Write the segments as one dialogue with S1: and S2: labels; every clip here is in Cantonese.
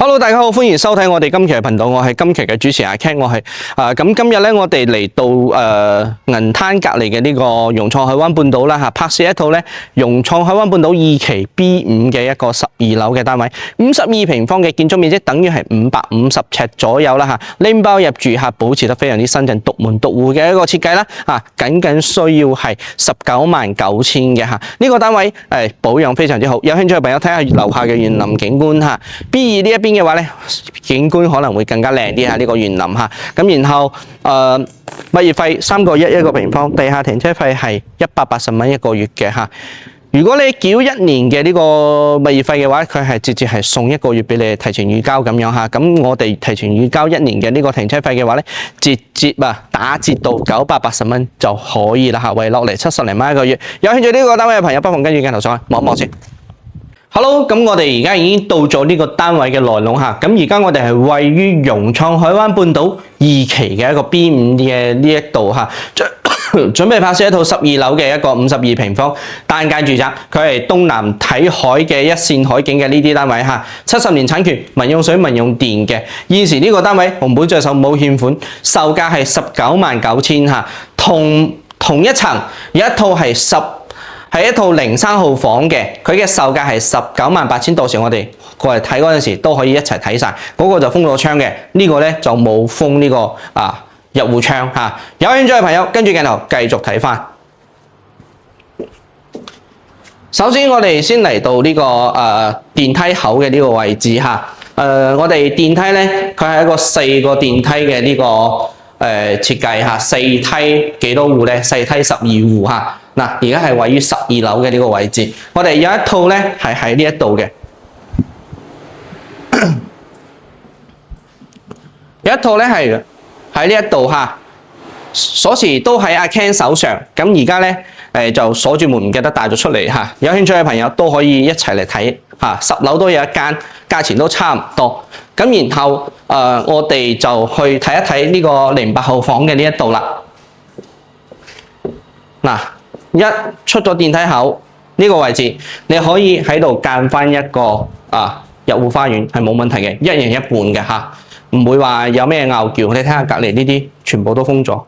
S1: Hello， 大家好，歡迎收睇我哋今期嘅頻道，我係今期嘅主持人阿 Ken， 我係咁今日咧，我哋嚟到銀灘隔離嘅呢個融創海灣半島啦嚇，拍攝一套咧融創海灣半島二期 B5 嘅一個12樓嘅單位，52平方嘅建築面積，等於係550尺左右啦嚇，拎包入住客，保持得非常之新淨，獨門獨戶嘅一個設計啦嚇，僅需要係199000嘅嚇，呢個單位保養非常之好，有興趣嘅朋友睇下樓下嘅園林景觀嚇 ，B2 呢一邊嘅話咧，景觀可能會更加靚啲嚇，呢個園林嚇。咁然後物業費3個1一個平方，地下停車費係180蚊一個月嘅嚇。如果你繳1年嘅呢個物業費嘅話，佢係直接係送1個月俾你提前預交咁樣嚇。咁我哋提前預交1年嘅呢個停車費嘅話咧，直接打折到980蚊就可以啦嚇，為落嚟70零蚊一個月。有興趣呢個單位嘅朋友，不妨跟住鏡頭上去望一望先。Hello， 咁我哋而家已經到咗呢個單位嘅內籠嚇，咁而家我哋係位於融創海灣半島2期嘅一個 B5 嘅呢一度嚇，準備拍攝一套12樓嘅一個52平方單間住宅，佢係東南睇海嘅一線海景嘅呢啲單位嚇，70年產權，民用水、民用電嘅，現時呢個單位紅本在手冇欠款，售價係199000嚇，同一層有一套係一套03號房嘅，佢嘅售價係198000，到時我哋過嚟睇嗰陣時都可以一齊睇晒。嗰個就封咗窗嘅，呢個咧就冇封呢個入戶窗嚇。有興趣嘅朋友跟住鏡頭繼續睇翻。首先我哋先嚟到呢個電梯口嘅呢個位置嚇。我哋電梯咧，佢係一個4個電梯嘅呢個設計嚇，4梯幾多戶咧？4梯12戶嚇。嗱，而家係位於12樓嘅呢個位置，我哋有一套咧係喺呢一度嘅，有一套咧係喺呢一度嚇，鎖匙都喺阿 Ken 手上，咁而家咧就鎖住門唔記得帶咗出嚟嚇，有興趣嘅朋友都可以一齊嚟睇嚇，10樓都有一間，價錢都差唔多，咁然後我哋就去睇一睇呢個08號房嘅呢一度啦，嗱。一出咗電梯口呢個位置，你可以喺度間翻一個入戶花園係冇問題嘅，一人一半嘅嚇，唔會話有咩拗撬。你睇下隔離呢啲全部都封咗。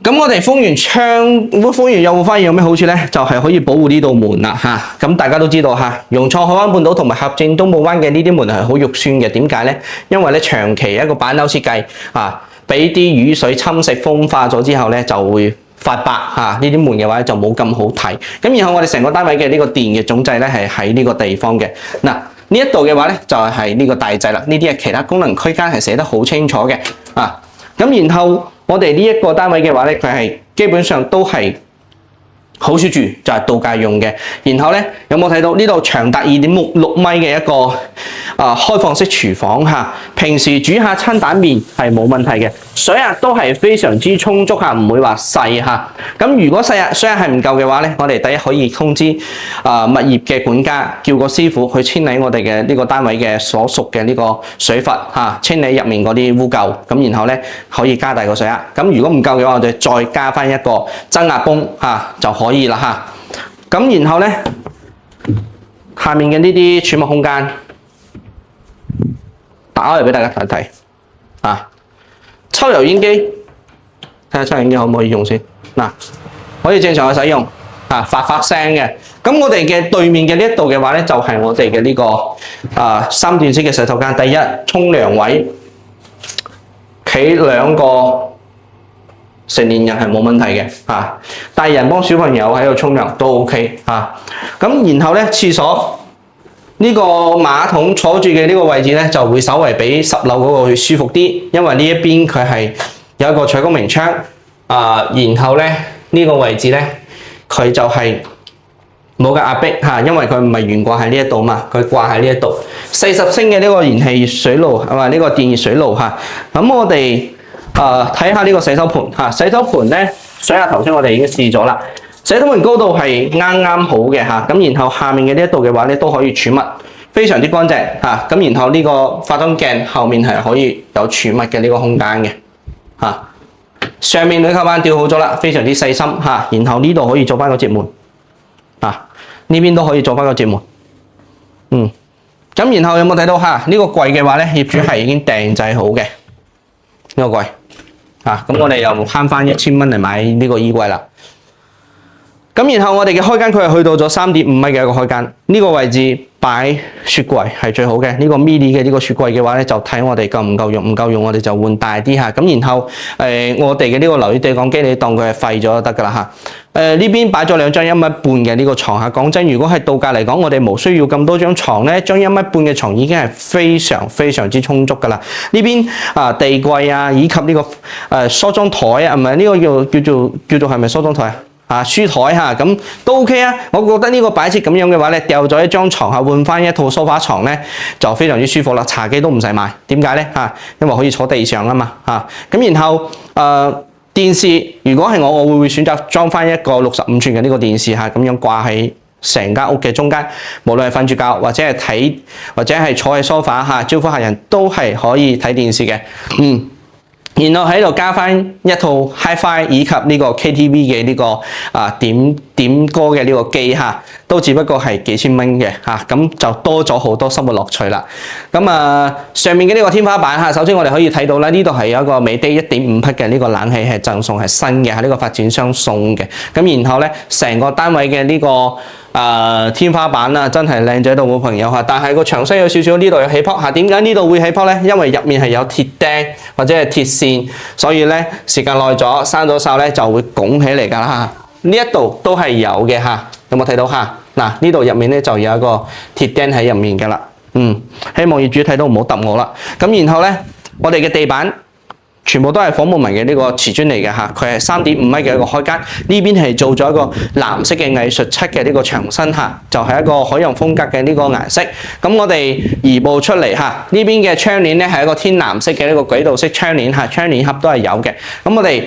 S1: 咁我哋封完窗，封完入戶花園有咩好處咧？就係可以保護呢道門啦嚇。咁大家都知道嚇，融創海灣半島同埋合正東武灣嘅呢啲門係好肉酸嘅。點解咧？因為咧長期一個板樓設計俾啲雨水侵蝕風化咗之後咧就會發白嚇，呢啲門嘅話就冇咁好睇。咁然後我哋成個單位嘅呢個電嘅總掣咧係喺呢個地方嘅。嗱，呢一度嘅話咧就係呢個大掣啦。呢啲係其他功能區間係寫得好清楚嘅啊。咁然後我哋呢一個單位嘅話咧，佢係基本上都係好少住，就係度假用嘅。然後咧有冇睇到呢度長達2.6米嘅一個開放式廚房嚇？平時煮下餐蛋麵係冇問題嘅，水壓都係非常之充足嚇，唔會話細嚇。咁如果水壓係唔夠嘅話咧，我哋第一可以通知物業嘅管家，叫個師傅去清理我哋嘅呢個單位嘅所屬嘅呢個水閥嚇，清理入面嗰啲污垢。咁然後咧可以加大個水壓。咁如果唔夠嘅話，我哋再加翻一個增壓泵嚇就可以啦嚇。咁然後咧下面嘅呢啲儲物空間，打開嚟俾大家睇睇啊！抽油煙機，睇下抽油煙機可唔可以用先嗱，可以正常去使用發聲嘅。咁我哋嘅對面嘅呢一度嘅話咧，就係我哋嘅呢個3段式嘅洗手間。第一，沖涼位，企2個成年人係冇問題嘅嚇，大人幫小朋友喺度沖涼都 OK 嚇。咁然後咧廁所。呢個馬桶坐住嘅呢個位置咧，就會稍為比10樓嗰個去舒服啲，因為呢一邊佢係有一個採光明窗，然後咧呢個位置咧佢就係冇嘅壓迫嚇，因為佢唔係懸掛喺呢一度嘛，佢掛喺呢一度。40升嘅呢個燃氣水爐呢個電熱水爐嚇。咁我哋睇下呢個洗手盆嚇，洗手盆咧水壓頭先我哋已經試咗啦。洗手盆高度係啱啱好嘅嚇，咁然後下面嘅呢一度嘅話咧都可以儲物，非常之乾淨嚇。咁然後呢個化妝鏡後面係可以有儲物嘅呢個空間嘅嚇。上面鋁扣板吊好咗啦，非常之細心嚇。然後呢度可以做翻個接門，呢邊都可以做翻個接門。咁然後有冇睇到嚇？呢個櫃嘅話咧，業主係已經訂製好嘅呢個櫃啊。咁我哋又慳翻1000蚊嚟買呢個衣櫃啦。咁然後我哋嘅開間佢係去到咗3.5米嘅一個開間，呢個位置擺雪櫃係最好嘅。呢個 mini 嘅呢個雪櫃嘅話咧，就睇我哋夠唔夠用，唔夠用我哋就換大啲嚇。咁然後我哋嘅呢個流理對講機，你當佢係廢咗就得㗎啦嚇。呢邊擺咗2張1.5米半嘅呢個床嚇。講真，如果係度假嚟講，我哋冇需要咁多張床咧，張1.5米半嘅床已經係非常之充足㗎啦。呢邊地櫃啊，以及呢個梳妝台啊，唔係呢個叫做係咪梳妝台啊？書台嚇，咁都 OK 啊！我覺得呢個擺設咁樣嘅話咧，掉咗一張床嚇，換翻一套梳化床咧，就非常之舒服啦。茶几都唔使買，點解咧嚇？因為可以坐地上啊嘛嚇。咁然後電視，如果係我會選擇裝翻一個65寸嘅呢個電視嚇，咁樣掛喺成間屋嘅中間，無論係瞓住覺或者係睇，或者係坐喺梳化嚇招呼客人都係可以睇電視嘅。然後喺度加翻一套 HiFi 以及呢個 KTV 嘅呢個點歌嘅呢個機嚇，都只不過係幾千蚊嘅嚇，咁就多咗好多生活樂趣啦。咁上面嘅呢個天花板嚇，首先我哋可以睇到啦，呢度係有一個美的1.5匹嘅呢個冷氣係贈送係新嘅，係呢個發展商送嘅。咁然後咧，成個單位嘅呢個天花板啊，真係靚仔到冇朋友嚇，但係個牆身有少少呢度有起泡嚇。點解呢度會起泡咧？因為入面係有鐵釘或者係鐵線，所以咧時間耐咗生咗銹咧就會拱起嚟㗎啦嚇。呢一度都係有嘅嚇，有冇睇到嚇？嗱，呢度入面咧就有一個鐵釘喺入面㗎啦。希望業主睇到唔好揼我啦。咁然後咧，我哋嘅地板全部都係仿木紋嘅呢個瓷磚嚟嘅嚇，佢係3.5米嘅一個開間，呢邊係做咗一個藍色嘅藝術漆嘅呢個牆身嚇，就係一個海洋風格嘅呢個顏色。咁我哋移步出嚟嚇，呢邊嘅窗簾咧係一個天藍色嘅呢個軌道式窗簾嚇，窗簾盒都係有嘅。咁我哋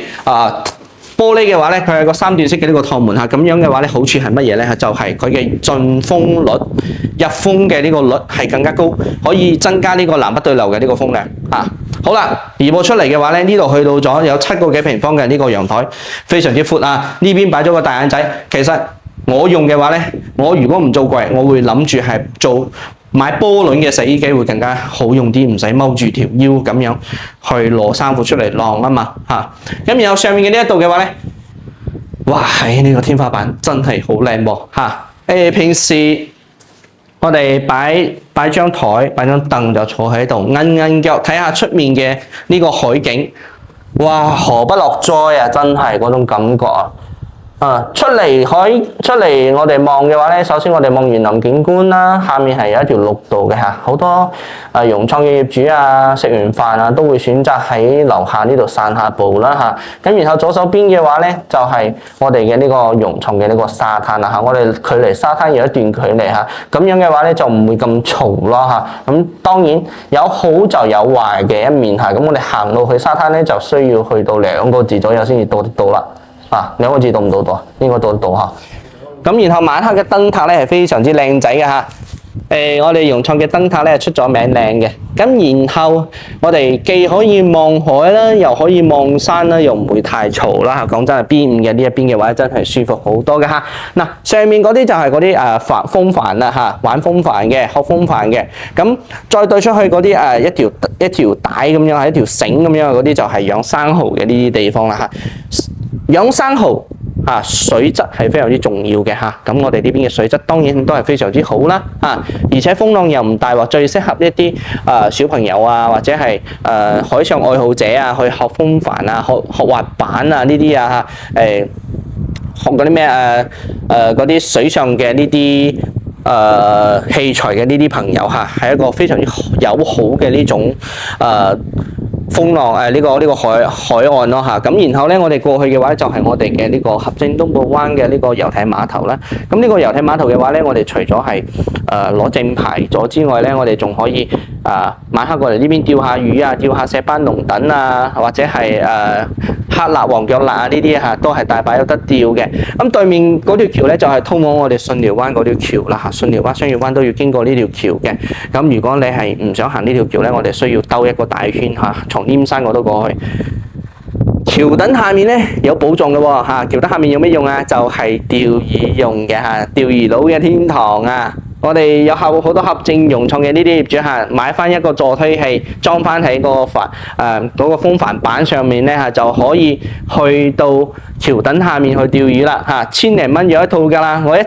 S1: 玻璃嘅話咧，佢係個3段式嘅呢個趟門嚇，咁樣嘅話咧，好處係乜嘢咧？就係佢嘅進風率、入風嘅呢個率係更加高，可以增加呢個南北對流嘅呢個風量嚇。好啦，移步出嚟嘅話咧，呢度去到咗有7個幾平方嘅呢個陽台，非常之闊啊！呢邊擺咗個大眼仔。其實我用嘅話咧，我如果唔做櫃，我會諗住係買波輪嘅洗衣機會更加好用啲，唔使踎住條腰咁樣去攞衫褲出嚟晾啊嘛嚇。咁然後上面嘅呢一度嘅話咧，哇！呢個天花板真係好靚喎嚇。平時我哋擺張台、擺張凳就坐喺度，韌腳睇下出面嘅呢個海景，哇！何不樂哉啊！真係嗰種感覺出嚟我哋望嘅話咧，首先我哋望園林景觀啦，下面係有一條綠道嘅嚇，好多融創嘅業主啊，食完飯啊都會選擇喺樓下呢度散下步啦嚇。咁然後左手邊嘅話咧，就係我哋嘅呢個融創嘅呢個沙灘啦嚇，我哋距離沙灘有一段距離嚇，咁樣嘅話咧就唔會咁嘈咯嚇。咁當然有好就有壞嘅一面嚇，咁我哋行路去沙灘咧就需要去到2個字左右先至到得到啦。2個字到唔到度？應該到得到嚇。咁然後晚黑嘅燈塔咧係非常之靚仔嘅嚇。我哋融創嘅燈塔咧出咗名靚嘅。咁然後我哋既可以望海啦，又可以望山啦，又唔會太嘈啦嚇。講真係 B5嘅呢一邊嘅話，真係舒服好多嘅嚇。嗱，上面嗰啲就係嗰啲風帆啦嚇，玩風帆嘅、學風帆嘅。咁再對出去嗰啲一條帶咁樣，係一條繩咁樣嗰啲就係養生蠔嘅呢啲地方啦嚇。養生蠔水質係非常之重要嘅嚇，咁我哋呢邊嘅水質當然都係非常之好啦嚇，而且風浪又唔大，最適合一啲小朋友啊，或者係海上愛好者啊去學風帆啊、學滑板啊呢啲啊嚇，學嗰啲咩嗰啲水上嘅呢啲器材嘅呢啲朋友嚇，係一個非常之友好嘅呢種風浪呢個海岸咯嚇，咁然後咧我哋過去嘅話就係我哋嘅呢個合正東部灣嘅呢個遊艇碼頭啦。咁呢個遊艇碼頭嘅話咧，我哋除咗係攞正牌咗之外咧，我哋仲可以晚黑過嚟呢邊釣下魚啊、釣下石斑龍躉啊，或者係黑辣黃腳辣啊呢啲嚇，都係大把有得釣嘅。咁對面嗰條橋咧就係通往我哋順寮灣嗰條橋啦嚇，順寮灣、雙月灣都要經過呢條橋嘅。咁如果你係唔想行呢條橋咧，我哋需要兜一個大圈嚇，從稔山嗰度過去。橋墩下面咧有寶藏嘅喎嚇，橋墩下面有咩用啊？就係釣魚用嘅嚇，釣魚佬嘅天堂啊！我哋有好多合正融創嘅呢啲業主嚇，買翻一個助推器，裝翻喺個嗰個風帆板上面咧嚇，就可以去到橋墩下面去釣魚啦嚇，千零蚊有一套㗎啦。我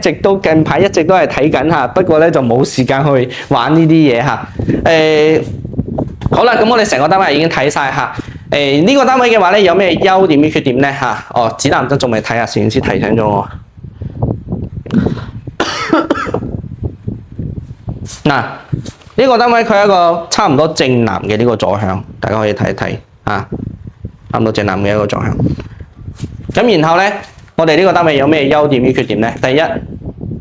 S1: 近排一直都係睇緊嚇，不過咧就冇時間去玩呢啲嘢嚇。好啦，咁我哋成個單位已經睇晒嚇。呢個單位嘅話咧，有咩優點與缺點咧嚇？指南針仲未睇下，攝影師提醒咗我。嗱，呢個單位佢係一個差唔多正南嘅呢個坐向，大家可以睇一睇啊，差唔多正南嘅一個坐向。咁然後咧，我哋呢個單位有咩優點與缺點咧？第一，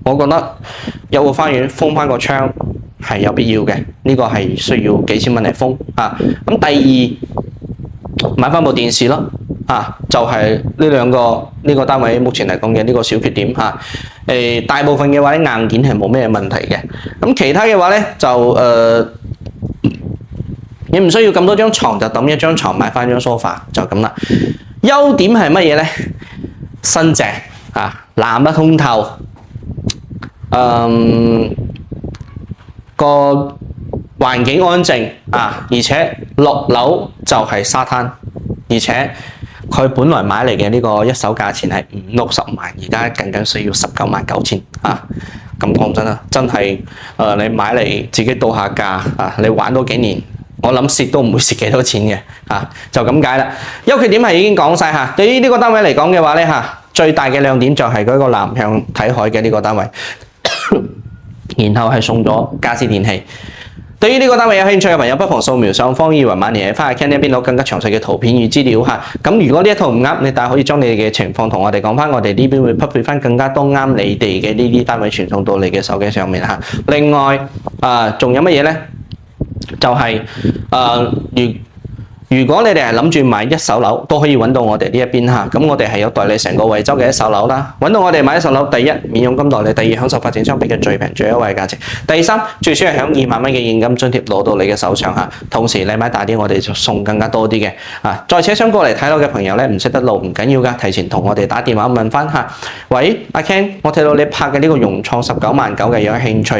S1: 我覺得有個花園封翻個窗係有必要嘅，呢個係需要幾千蚊嚟封啊。咁第二，買翻部電視咯。就係呢兩個呢個單位目前嚟講嘅呢個小缺點嚇。大部分嘅話咧硬件係冇咩問題嘅。咁其他嘅話咧就你唔需要咁多張床，就揼一張床買翻張 sofa 就咁啦。優點係乜嘢咧？新淨藍得通透，個環境安靜而且落樓就係沙灘，而且佢本來買嚟嘅呢個一手價錢係50-60萬，而家僅僅需要199000咁講真啦，真係你買嚟自己度下價你玩多幾年，我諗蝕都唔會蝕幾多錢嘅就咁解啦。優缺點係已經講晒對於呢個單位嚟講嘅話咧最大嘅亮點就係嗰個南向睇海嘅呢個單位，然後係送咗家私電器。對於呢個單位有興趣嘅朋友，不妨掃描上方二維碼連翻去 Ken 呢邊攞更加詳細嘅圖片與資料咁如果呢一套唔啱，你大可以將你哋嘅情況同我哋講翻，我哋呢邊會匹配翻更加多啱你哋嘅呢啲單位傳送到你嘅手機上面另外仲有乜嘢呢？就係如果你哋係諗住買一手樓，都可以揾到我哋呢一邊咁我哋係有代理成個惠州嘅一手樓啦。揾到我哋買一手樓，第一免佣金代理，第二享受發展商俾嘅最平最優惠嘅價錢，第三最少係享2萬蚊嘅現金津貼攞到你嘅手上同時你買大啲，我哋就送更加多啲嘅再且想過嚟睇樓嘅朋友咧，唔識得路唔緊要噶，提前同我哋打電話問翻喂阿 Ken， 我睇到你拍嘅呢個融創199000嘅有興趣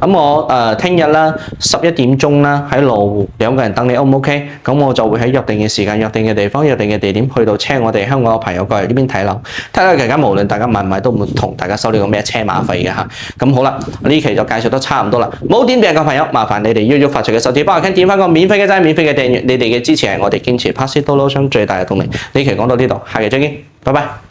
S1: 咁我聽日啦11點鐘啦喺羅湖2個人等你 O 唔 OK？ 咁我就會喺約定嘅時間、約定嘅地方、約定嘅地點去到車我哋香港嘅朋友過嚟呢邊睇樓。睇樓期間無論大家買唔買都唔會同大家收呢個咩車馬費嘅咁好啦，呢期就介紹得差唔多啦。冇點訂嘅朋友，麻煩你哋喐喐發出嘅手指幫我點翻個免費嘅讚、免費嘅訂閱，你哋嘅支持係我哋堅持拍攝道路上最大嘅動力。呢期講到呢度，下期再見，拜拜。